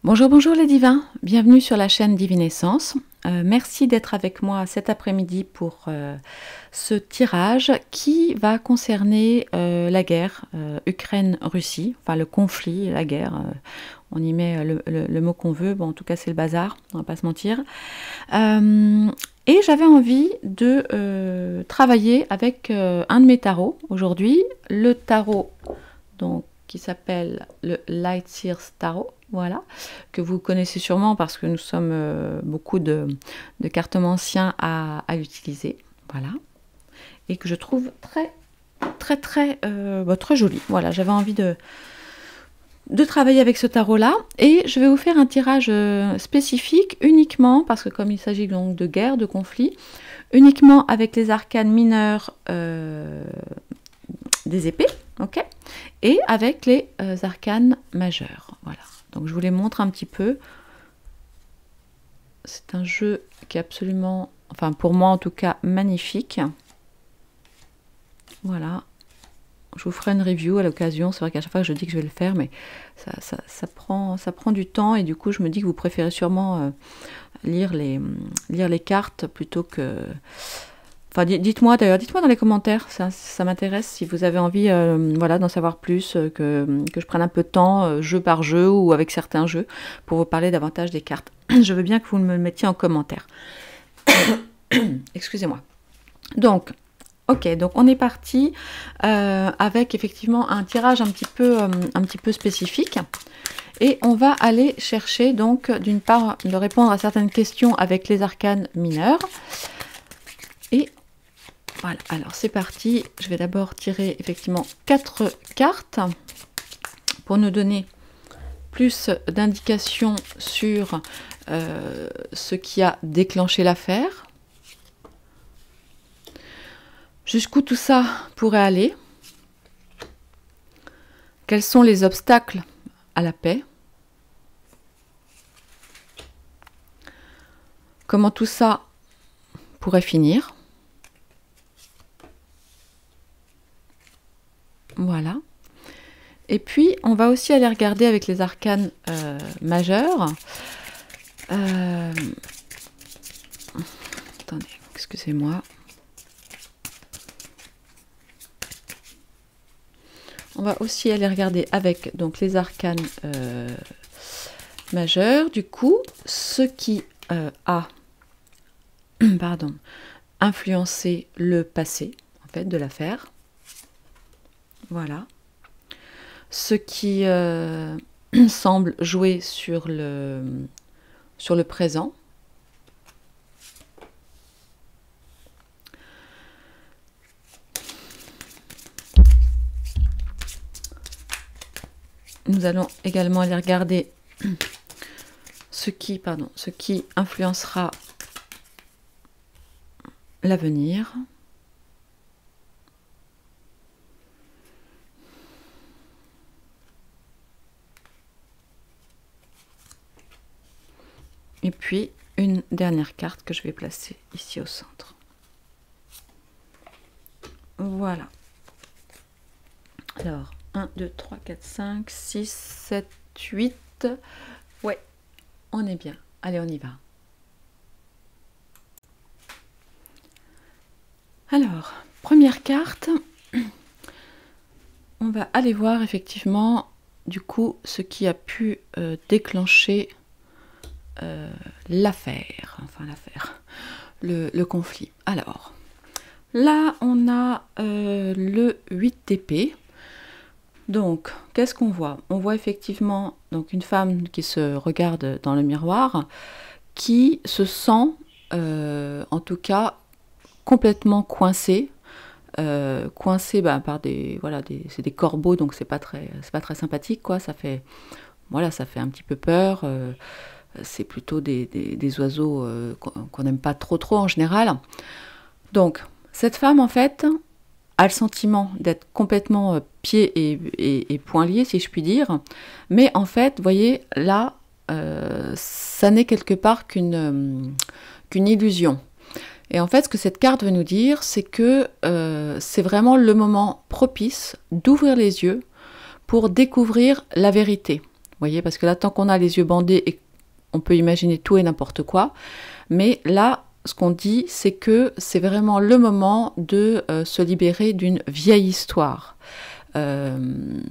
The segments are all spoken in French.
Bonjour, bonjour les divins, bienvenue sur la chaîne Divinescence. Merci d'être avec moi cet après-midi pour ce tirage qui va concerner la guerre Ukraine-Russie, enfin le conflit, la guerre, on y met le mot qu'on veut, bon en tout cas c'est le bazar, on va pas se mentir. Et j'avais envie de travailler avec un de mes tarots aujourd'hui, le tarot donc, qui s'appelle le Light Seers Tarot. Voilà, que vous connaissez sûrement parce que nous sommes beaucoup de cartomanciens à l'utiliser, voilà, et que je trouve très joli. Voilà, j'avais envie de travailler avec ce tarot-là, et je vais vous faire un tirage spécifique uniquement, parce que comme il s'agit donc de guerre, de conflit, uniquement avec les arcanes mineurs des épées, ok, et avec les arcanes majeures, voilà. Donc je vous les montre un petit peu. C'est un jeu qui est absolument, enfin pour moi en tout cas, magnifique. Voilà. Je vous ferai une review à l'occasion. C'est vrai qu'à chaque fois que je dis que je vais le faire, mais ça prend du temps. Et du coup, je me dis que vous préférez sûrement lire les cartes plutôt que... Enfin, dites-moi d'ailleurs, dites-moi dans les commentaires, ça m'intéresse si vous avez envie voilà, d'en savoir plus, que je prenne un peu de temps, jeu par jeu ou avec certains jeux, pour vous parler davantage des cartes. Je veux bien que vous me le mettiez en commentaire. Excusez-moi. Donc, ok, donc on est parti avec effectivement un tirage un petit peu spécifique. Et on va aller chercher donc d'une part de répondre à certaines questions avec les arcanes mineurs. Et voilà, alors c'est parti. Je vais d'abord tirer effectivement 4 cartes pour nous donner plus d'indications sur ce qui a déclenché l'affaire. Jusqu'où tout ça pourrait aller? Quels sont les obstacles à la paix? Comment tout ça pourrait finir? Voilà. Et puis, on va aussi aller regarder avec les arcanes majeurs. Attendez, excusez-moi. On va aussi aller regarder avec donc, les arcanes majeurs. Du coup, ce qui a pardon, influencé le passé en fait, de l'affaire. Voilà. Ce qui semble jouer sur le présent. Nous allons également aller regarder ce qui influencera l'avenir. Et puis, une dernière carte que je vais placer ici au centre. Voilà. Alors, 1, 2, 3, 4, 5, 6, 7, 8. Ouais, on est bien. Allez, on y va. Alors, première carte. On va aller voir effectivement, du coup, ce qui a pu déclencher l'affaire, enfin l'affaire, le conflit. Alors, là, on a le 8 d'épée. Donc, qu'est-ce qu'on voit? On voit effectivement donc, une femme qui se regarde dans le miroir, qui se sent, en tout cas, complètement coincée. Coincée par des, voilà, c'est des corbeaux, donc c'est pas très sympathique, quoi. Ça fait un petit peu peur. C'est plutôt des oiseaux qu'on n'aime pas trop en général. Donc, cette femme, en fait, a le sentiment d'être complètement pieds et poings liés, si je puis dire. Mais en fait, vous voyez, là, ça n'est quelque part qu'une illusion. Et en fait, ce que cette carte veut nous dire, c'est que c'est vraiment le moment propice d'ouvrir les yeux pour découvrir la vérité. voyez, parce que là, tant qu'on a les yeux bandés, et on peut imaginer tout et n'importe quoi. Mais là, ce qu'on dit, c'est que c'est vraiment le moment de se libérer d'une vieille histoire. Comment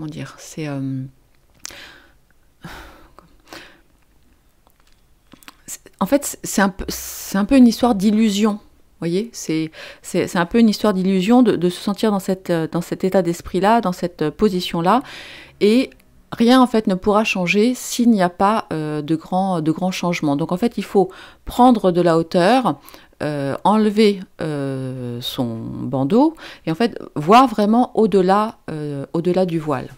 dire, c'est... en fait, c'est un peu une histoire d'illusion. Vous voyez, c'est un peu une histoire d'illusion de se sentir dans cet état d'esprit-là, dans cette position-là. Et rien, en fait, ne pourra changer s'il n'y a pas de grands changements. Donc, en fait, il faut prendre de la hauteur, enlever son bandeau et, en fait, voir vraiment au-delà du voile.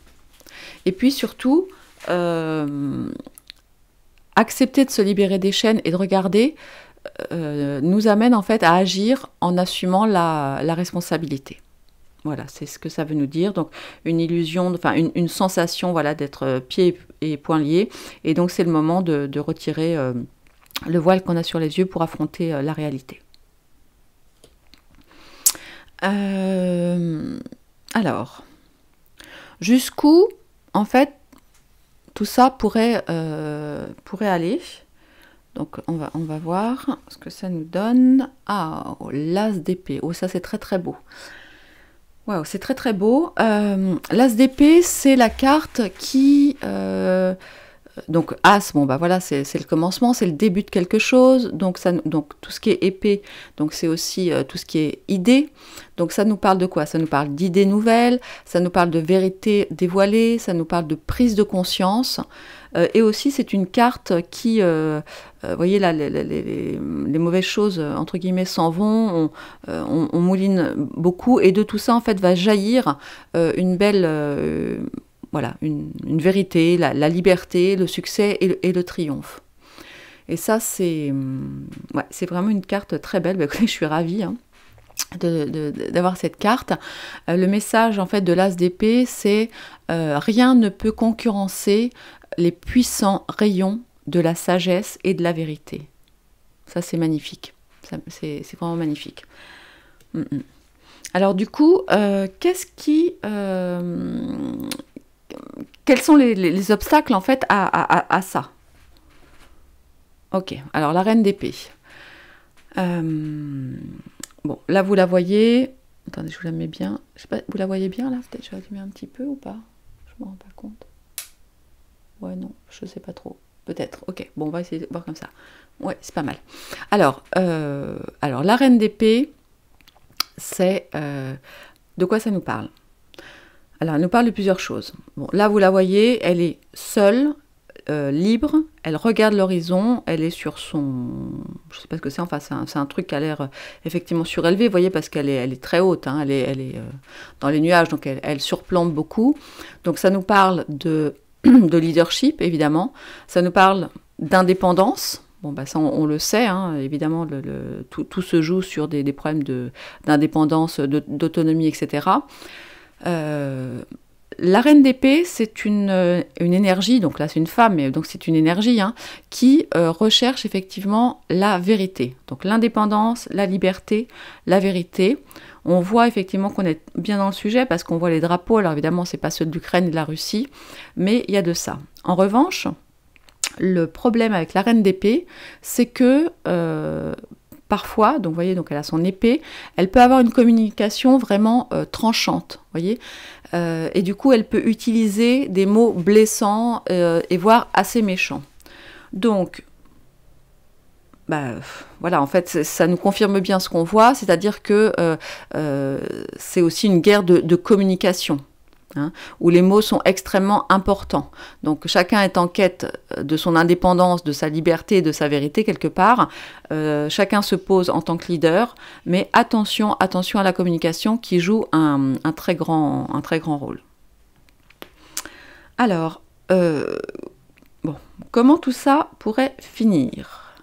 Et puis, surtout... accepter de se libérer des chaînes et de regarder nous amène en fait à agir en assumant la responsabilité. Voilà, c'est ce que ça veut nous dire. Donc une illusion, enfin une sensation, voilà, d'être pieds et poings liés. Et donc c'est le moment de retirer le voile qu'on a sur les yeux pour affronter la réalité. Alors, jusqu'où en fait tout ça pourrait aller. Donc on va voir ce que ça nous donne. Ah, oh, l'as d'épée. Oh, ça c'est très très beau. Waouh, c'est très très beau. L'as d'épée, c'est la carte qui... donc as, bon bah voilà, c'est le commencement, c'est le début de quelque chose. Donc tout ce qui est épée, donc c'est aussi tout ce qui est idée. Donc ça nous parle de quoi? Ça nous parle d'idées nouvelles, ça nous parle de vérité dévoilée, ça nous parle de prise de conscience. Et aussi c'est une carte qui, vous voyez là, les mauvaises choses entre guillemets s'en vont, on mouline beaucoup, et de tout ça en fait va jaillir une belle... voilà, une vérité, la liberté, le succès et le triomphe. Et ça, c'est vraiment une carte très belle. Bah, écoutez, je suis ravie d'avoir cette carte. Le message en fait de l'as d'épée, c'est rien ne peut concurrencer les puissants rayons de la sagesse et de la vérité. Ça, c'est magnifique. C'est vraiment magnifique. Alors du coup, qu'est-ce qui... quels sont les obstacles en fait à ça? Ok, alors la reine d'épée. Bon, là vous la voyez. Attendez, je vous la mets bien. Je sais pas, vous la voyez bien là? Peut-être je vais allumer un petit peu ou pas? Je me rends pas compte. Ouais, non, je sais pas trop. Peut-être. Ok, bon, on va essayer de voir comme ça. Ouais, c'est pas mal. Alors la reine d'épée, c'est... de quoi ça nous parle? Alors, elle nous parle de plusieurs choses. Bon, là, vous la voyez, elle est seule, libre, elle regarde l'horizon, elle est sur son... Je ne sais pas ce que c'est, enfin, c'est un truc qui a l'air effectivement surélevé, vous voyez, parce qu'elle est très haute, hein, elle est dans les nuages, donc elle surplombe beaucoup. Donc, ça nous parle de leadership, évidemment. Ça nous parle d'indépendance. Bon, bah ça, on le sait, hein, évidemment, tout se joue sur des problèmes d'indépendance, d'autonomie, etc. La reine d'épée, c'est une énergie, donc là c'est une femme, mais donc c'est une énergie qui recherche effectivement la vérité. Donc l'indépendance, la liberté, la vérité. On voit effectivement qu'on est bien dans le sujet parce qu'on voit les drapeaux. Alors évidemment, c'est pas ceux de l'Ukraine et de la Russie, mais il y a de ça. En revanche, le problème avec la reine d'épée, c'est que parfois, donc vous voyez, donc elle a son épée, elle peut avoir une communication vraiment tranchante, vous voyez, et du coup elle peut utiliser des mots blessants et voire assez méchants. Donc, bah, voilà, en fait, ça nous confirme bien ce qu'on voit, c'est-à-dire que c'est aussi une guerre de communication. Où les mots sont extrêmement importants. Donc chacun est en quête de son indépendance, de sa liberté, de sa vérité quelque part. Chacun se pose en tant que leader, mais attention à la communication qui joue un très grand rôle. Alors, bon, comment tout ça pourrait finir?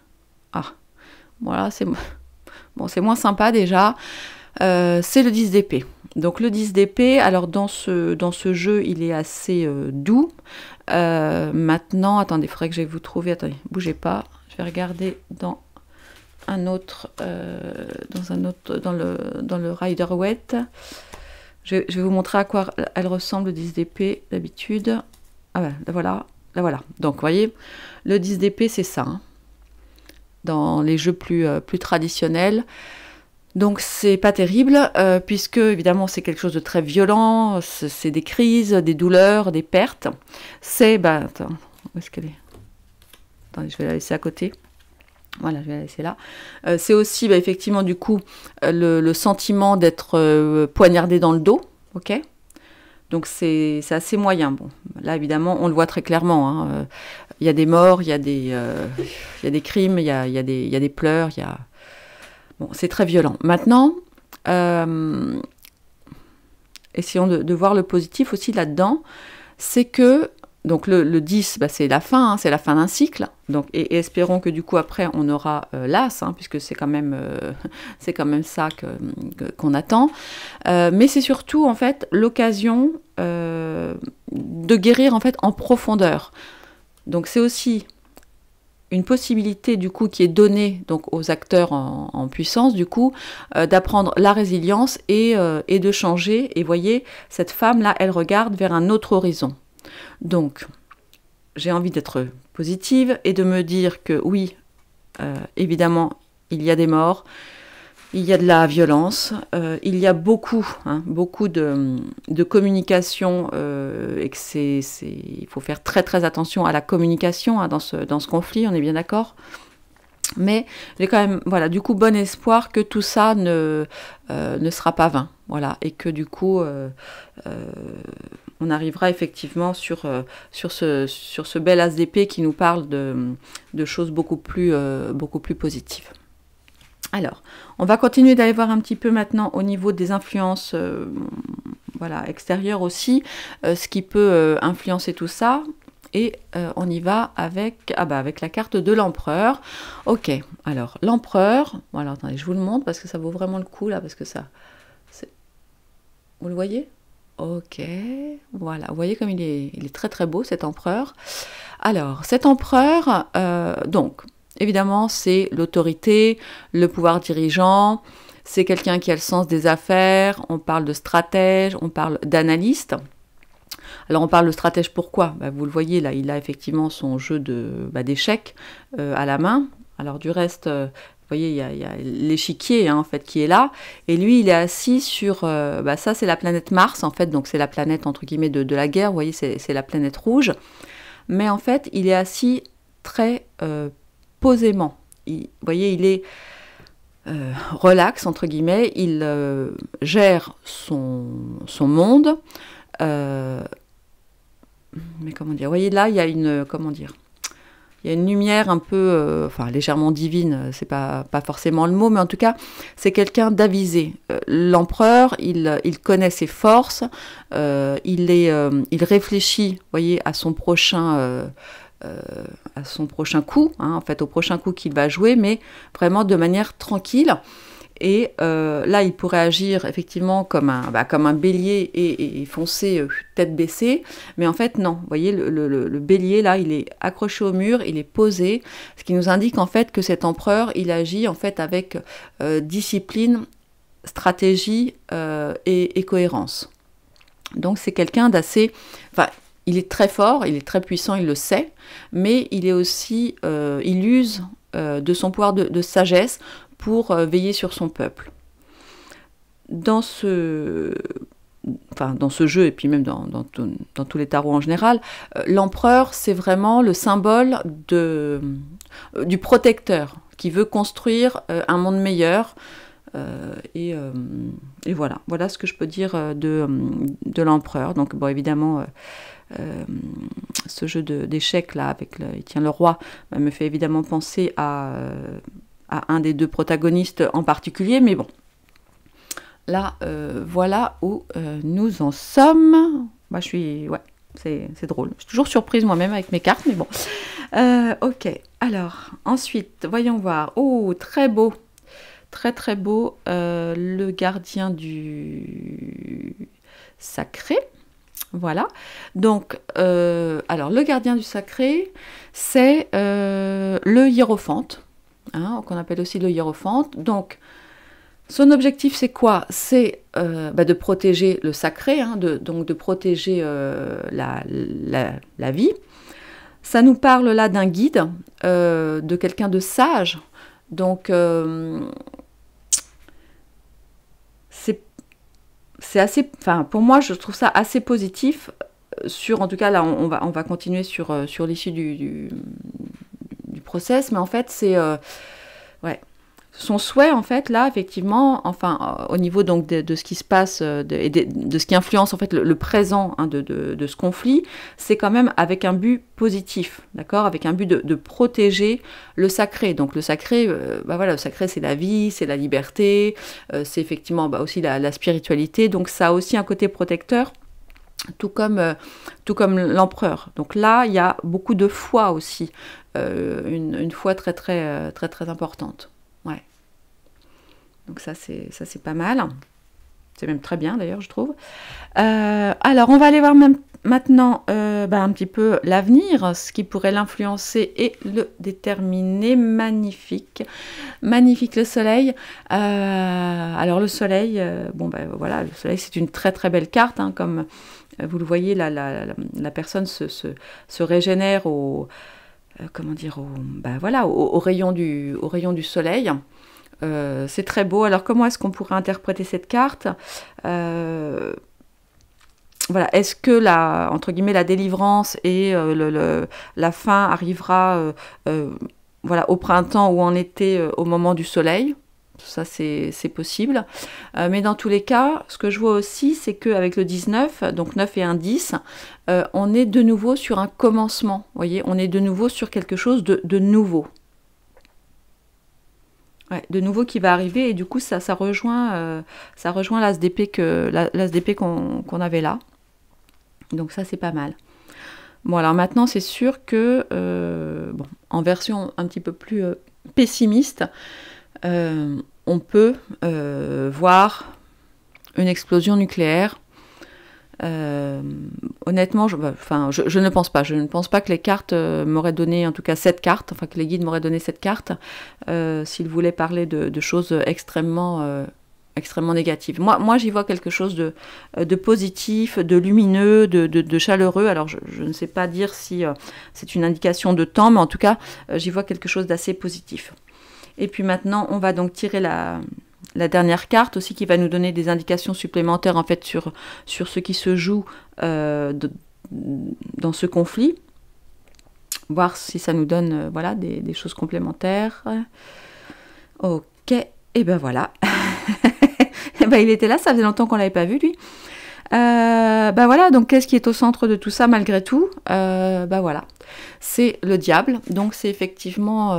Ah, voilà, c'est moins sympa déjà. C'est le 10 d'épée. Donc le 10 d'épée, alors dans ce jeu, il est assez doux. Maintenant, attendez, il faudrait que j'aille vous trouver. Attendez, bougez pas. Je vais regarder dans le Rider-Waite. Je vais vous montrer à quoi elle ressemble, le 10 d'épée, d'habitude. Ah ouais, là voilà, là voilà. Donc, vous voyez, le 10 d'épée, c'est ça. Hein. Dans les jeux plus traditionnels. Donc, c'est pas terrible, puisque, évidemment, c'est quelque chose de très violent. C'est des crises, des douleurs, des pertes. C'est... Bah, attends, où est-ce qu'elle est? Attendez, je vais la laisser à côté. Voilà, je vais la laisser là. C'est aussi, bah, effectivement, du coup, le sentiment d'être poignardé dans le dos. Ok ? Donc, c'est assez moyen. Bon, là, évidemment, on le voit très clairement. Hein. Il y a des morts, il y a des crimes, il y a des pleurs, il y a... Bon, c'est très violent. Maintenant, essayons de voir le positif aussi là-dedans. C'est que, donc le 10, bah, c'est la fin, hein, c'est la fin d'un cycle. Donc, et espérons que du coup, après, on aura l'as, hein, puisque c'est quand même ça qu'on attend. Mais c'est surtout, en fait, l'occasion de guérir, en fait, en profondeur. Donc, c'est aussi une possibilité du coup qui est donnée donc aux acteurs en puissance du coup d'apprendre la résilience et de changer. Et voyez, cette femme là, elle regarde vers un autre horizon. Donc j'ai envie d'être positive et de me dire que oui, évidemment, il y a des morts, il y a de la violence, il y a beaucoup de communication et que il faut faire très très attention à la communication hein, dans ce conflit, on est bien d'accord. Mais j'ai quand même, voilà, du coup, bon espoir que tout ça ne sera pas vain, voilà, et que du coup, on arrivera effectivement sur ce bel as d'épée qui nous parle de choses beaucoup plus positives. Alors, on va continuer d'aller voir un petit peu maintenant au niveau des influences voilà, extérieures aussi, ce qui peut influencer tout ça. Et on y va avec la carte de l'empereur. Ok, alors l'empereur, voilà, attendez, je vous le montre parce que ça vaut vraiment le coup là, parce que ça, vous le voyez? Ok, voilà, vous voyez comme il est très très beau cet empereur. Alors, cet empereur, donc, évidemment, c'est l'autorité, le pouvoir dirigeant, c'est quelqu'un qui a le sens des affaires, on parle de stratège, on parle d'analyste. Alors on parle de stratège pourquoi ? Vous le voyez là, il a effectivement son jeu d'échecs à la main. Alors du reste, vous voyez, il y a l'échiquier hein, en fait qui est là, et lui il est assis sur, ça c'est la planète Mars en fait, donc c'est la planète entre guillemets de la guerre, vous voyez c'est la planète rouge, mais en fait il est assis très posément. Vous voyez, il est relax, entre guillemets, il gère son monde. Mais comment dire, vous voyez, là, il y a une, comment dire, il y a une lumière un peu, légèrement divine, c'est pas forcément le mot, mais en tout cas, c'est quelqu'un d'avisé. L'empereur, il connaît ses forces, il réfléchit, vous voyez, à son prochain coup, hein, en fait, au prochain coup qu'il va jouer, mais vraiment de manière tranquille. Et là, il pourrait agir effectivement comme un bélier et foncer tête baissée. Mais en fait, non. Vous voyez, le bélier, là, il est accroché au mur, il est posé. Ce qui nous indique en fait que cet empereur, il agit en fait avec discipline, stratégie et cohérence. Donc, c'est quelqu'un d'assez... il est très fort, il est très puissant, il le sait. Mais il est aussi... il use de son pouvoir de sagesse pour veiller sur son peuple. Dans ce jeu, et puis même dans tous les tarots en général, l'empereur, c'est vraiment le symbole du protecteur, qui veut construire un monde meilleur. Et voilà ce que je peux dire de l'empereur. Donc, bon, évidemment... ce jeu d'échecs là avec il tient le roi me fait évidemment penser à un des deux protagonistes en particulier, mais bon là voilà où nous en sommes. C'est drôle, je suis toujours surprise moi-même avec mes cartes, mais bon ok, alors ensuite voyons voir. Oh, très beau, très très beau, le gardien du sacré. Voilà, donc, alors le gardien du sacré, c'est le hiérophante, hein, qu'on appelle aussi le hiérophante. Donc, Son objectif, c'est quoi? C'est de protéger le sacré, hein, donc de protéger la vie. Ça nous parle là d'un guide, de quelqu'un de sage. Donc, c'est assez... Enfin, pour moi, je trouve ça assez positif. En tout cas, là, on va continuer sur l'issue du process. Mais en fait, c'est... ouais. Son souhait, en fait, là, effectivement, enfin, au niveau donc de ce qui se passe et de ce qui influence en fait le présent, hein, de ce conflit, c'est quand même avec un but positif, d'accord, avec un but de protéger le sacré. Donc le sacré, voilà, le sacré, c'est la vie, c'est la liberté, c'est effectivement aussi la spiritualité. Donc ça a aussi un côté protecteur. Tout comme l'empereur. Donc là, il y a beaucoup de foi aussi, une foi très très très très importante. Ouais. Donc ça c'est pas mal. C'est même très bien d'ailleurs, je trouve. Alors on va aller voir maintenant un petit peu l'avenir, ce qui pourrait l'influencer et le déterminer. Magnifique, magnifique le soleil. Alors le soleil, voilà, le soleil c'est une très très belle carte, hein, comme vous le voyez, la personne se régénère au rayon du soleil. C'est très beau. Alors comment est-ce qu'on pourrait interpréter cette carte? Voilà, est-ce que entre guillemets la délivrance et la fin arrivera au printemps ou en été au moment du soleil? Ça, c'est possible. Mais dans tous les cas, ce que je vois aussi, c'est qu'avec le 19, donc 9 et 1, 10, on est de nouveau sur un commencement. Vous voyez, on est de nouveau sur quelque chose de nouveau. Ouais, de nouveau qui va arriver. Et du coup, ça rejoint l'as d'épée qu'on avait là. Donc ça, c'est pas mal. Bon, alors maintenant, c'est sûr que, en version un petit peu plus pessimiste, on peut voir une explosion nucléaire. Honnêtement, je ne pense pas. Je ne pense pas que les cartes m'auraient donné, en tout cas cette carte, enfin que les guides m'auraient donné cette carte, s'ils voulaient parler de choses extrêmement négatives. Moi, j'y vois quelque chose de positif, de lumineux, de chaleureux. Alors, je ne sais pas dire si c'est une indication de temps, mais en tout cas, j'y vois quelque chose d'assez positif. Et puis maintenant, on va donc tirer la dernière carte aussi qui va nous donner des indications supplémentaires en fait sur ce qui se joue dans ce conflit. Voir si ça nous donne des choses complémentaires. Ok, et ben voilà. Et ben il était là, ça faisait longtemps qu'on l'avait pas vu lui. Voilà, donc qu'est-ce qui est au centre de tout ça malgré tout? Voilà, c'est le diable. Donc c'est effectivement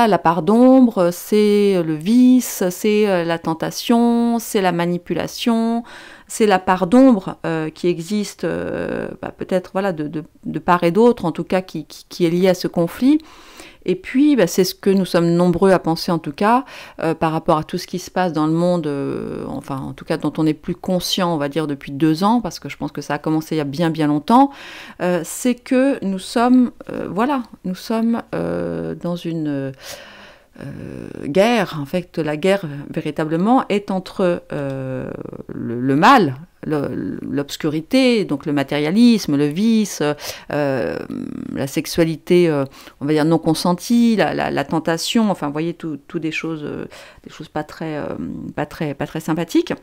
la part d'ombre, c'est le vice, c'est la tentation, c'est la manipulation, c'est la part d'ombre qui existe peut-être de part et d'autre, en tout cas qui est liée à ce conflit. Et puis, c'est ce que nous sommes nombreux à penser en tout cas, par rapport à tout ce qui se passe dans le monde, enfin en tout cas dont on est plus conscient, on va dire, depuis 2 ans, parce que je pense que ça a commencé il y a bien bien longtemps, c'est que nous sommes, dans une guerre. En fait, la guerre, véritablement, est entre le mal, l'obscurité, donc le matérialisme, le vice, la sexualité, on va dire non consentie, la tentation, enfin, vous voyez, tout des choses pas très sympathiques.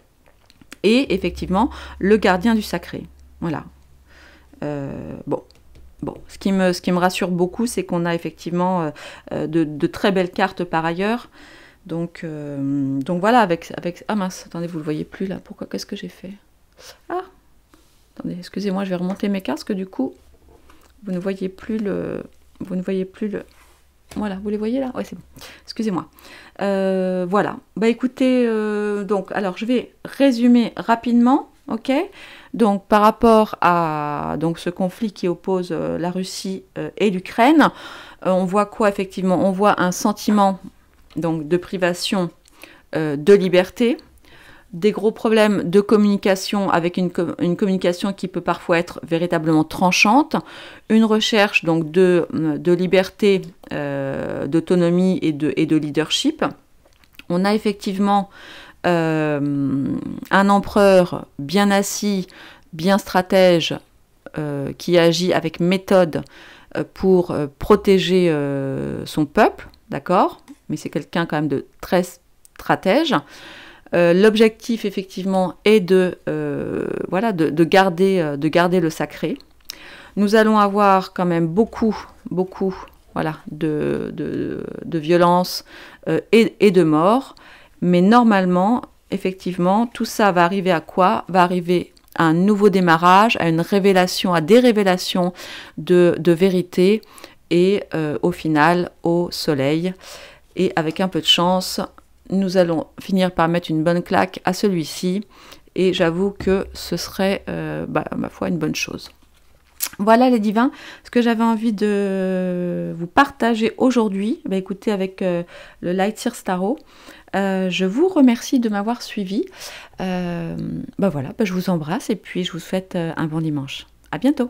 Et effectivement, le gardien du sacré. Voilà. Bon, ce qui me rassure beaucoup, c'est qu'on a effectivement de très belles cartes par ailleurs. Donc voilà, avec... Ah mince, attendez, vous ne le voyez plus là. Pourquoi? Qu'est-ce que j'ai fait? Ah, attendez, excusez-moi, je vais remonter mes cartes, parce que du coup, vous ne voyez plus le... Voilà, vous les voyez là? Ouais, c'est bon. Excusez-moi. Voilà. Écoutez, alors je vais résumer rapidement, ok? Donc par rapport à ce conflit qui oppose la Russie et l'Ukraine, on voit quoi effectivement? On voit un sentiment donc de privation de liberté, des gros problèmes de communication avec une communication qui peut parfois être véritablement tranchante, une recherche donc de liberté, d'autonomie et de leadership. On a effectivement un empereur bien assis, bien stratège, qui agit avec méthode pour protéger son peuple, d'accord? Mais c'est quelqu'un quand même de très stratège. L'objectif, effectivement, est de garder le sacré. Nous allons avoir quand même beaucoup voilà, de violence et de mort. Mais normalement, effectivement, tout ça va arriver à quoi? Va arriver à un nouveau démarrage, à une révélation, à des révélations de vérité et au final, au soleil. Et avec un peu de chance, nous allons finir par mettre une bonne claque à celui-ci. Et j'avoue que ce serait, ma foi, une bonne chose. Voilà les divins, ce que j'avais envie de vous partager aujourd'hui, écoutez, avec le Light Seers Tarot. Je vous remercie de m'avoir suivi. Voilà, je vous embrasse et puis je vous souhaite un bon dimanche. À bientôt.